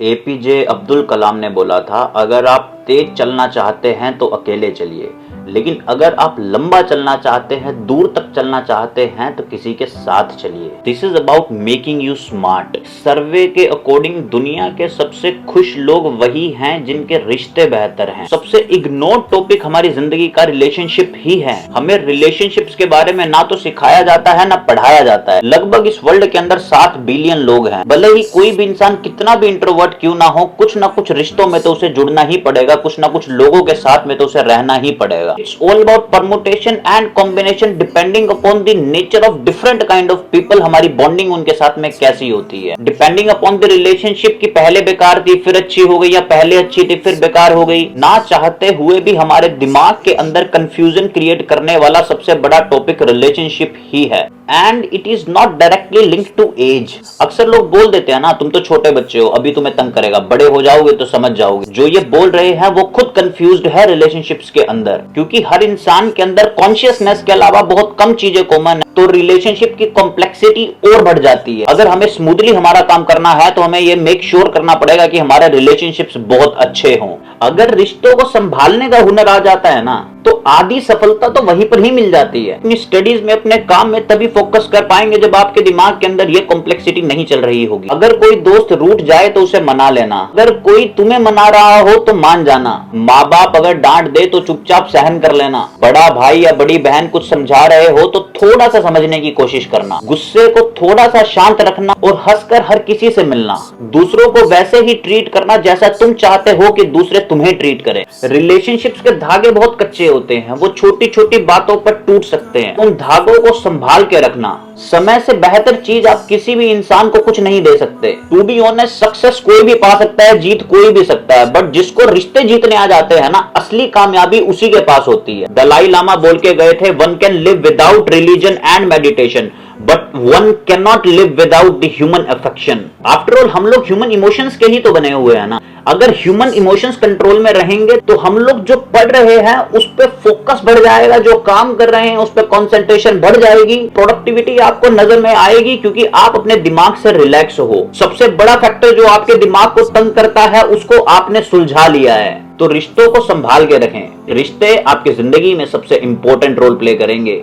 APJ Abdul Kalam ने बोला था, अगर आप तेज चलना चाहते हैं तो अकेले चलिए, लेकिन अगर आप लंबा चलना चाहते हैं, दूर तक चलना चाहते हैं तो किसी के साथ चलिए। This is about making you smart. Survey के अकॉर्डिंग दुनिया के सबसे खुश लोग वही हैं जिनके रिश्ते बेहतर हैं। सबसे इग्नोर्ड टॉपिक हमारी जिंदगी का रिलेशनशिप ही है। हमें रिलेशनशिप्स के बारे में ना तो सिखाया जाता है ना पढ़ाया जाता है। लगभग इस वर्ल्ड के अंदर 7 बिलियन लोग हैं। भले ही कोई भी इंसान कितना भी इंट्रोवर्ट क्यों ना हो, कुछ ना कुछ रिश्तों में तो उसे जुड़ना ही पड़ेगा, कुछ ना कुछ लोगों के साथ में तो उसे रहना ही पड़ेगा। It's all about permutation and combination depending upon the nature of different kind of people। हमारी बॉन्डिंग उनके साथ में कैसी होती है, डिपेंडिंग अपॉन द रिलेशनशिप की पहले बेकार थी फिर अच्छी हो गई, या पहले अच्छी थी फिर बेकार हो गई। ना चाहते हुए भी हमारे दिमाग के अंदर कंफ्यूजन क्रिएट करने वाला सबसे बड़ा टॉपिक रिलेशनशिप ही है। And it is not directly linked to age. अक्सर लोग बोल देते हैं ना, तुम तो छोटे बच्चे हो, अभी तुम्हें तंग करेगा, बड़े हो जाओगे तो समझ जाओगे। जो ये बोल रहे हैं वो खुद कंफ्यूज्ड है रिलेशनशिप्स के अंदर, क्योंकि हर इंसान के अंदर कॉन्शियसनेस के अलावा बहुत कम चीजें कॉमन है, तो रिलेशनशिप की कॉम्प्लेक्सिटी और बढ़ जाती है। अगर हमें स्मूथली हमारा काम करना है तो हमें ये मेक श्योर करना पड़ेगा कि हमारे रिलेशनशिप्स बहुत अच्छे हों। अगर रिश्तों को संभालने का हुनर आ जाता है ना, तो आधी सफलता तो वहीं पर ही मिल जाती है। अपनी स्टडीज में, अपने काम में तभी फोकस कर पाएंगे जब आपके दिमाग के अंदर ये कॉम्प्लेक्सिटी नहीं चल रही होगी। अगर कोई दोस्त रूठ जाए तो उसे मना लेना, अगर कोई तुम्हें मना रहा हो तो मान जाना, माँ बाप अगर डांट दे तो चुपचाप सहन कर लेना, बड़ा भाई या बड़ी बहन कुछ समझा रहे हो तो थोड़ा सा समझने की कोशिश करना, गुस्से को थोड़ा सा शांत रखना और हंसकर हर किसी से मिलना, दूसरों को वैसे ही ट्रीट करना जैसा तुम चाहते हो कि दूसरे तुम्हें ट्रीट करें। रिलेशनशिप्स के धागे बहुत कच्चे होते हैं, वो छोटी छोटी बातों पर टूट सकते हैं। उन धागों को संभाल के रखना। समय से बेहतर चीज आप किसी भी इंसान को कुछ नहीं दे सकते। टू बी ऑनेस्ट, सक्सेस कोई भी पा सकता है, जीत कोई भी सकता है, बट जिसको रिश्ते जीतने आ जाते हैं ना, असली कामयाबी उसी के पास होती है। दलाई लामा बोल के गए थे, one can live without religion and meditation, but one can not live without the human affection. After all हम लोग ह्यूमन इमोशंस के ही तो बने हुए हैं ना। अगर ह्यूमन इमोशंस कंट्रोल में रहेंगे तो हम लोग जो पढ़ रहे हैं उस पर फोकस बढ़ जाएगा, जो काम कर रहे हैं उस पर कंसंट्रेशन बढ़ जाएगी, प्रोडक्टिविटी आपको नजर में आएगी, क्योंकि आप अपने दिमाग से रिलैक्स हो। सबसे बड़ा फैक्टर जो आपके दिमाग को तंग करता है उसको आपने सुलझा लिया है। तो रिश्तों को संभाल के रखें। रिश्ते आपकी जिंदगी में सबसे इंपॉर्टेंट रोल प्ले करेंगे।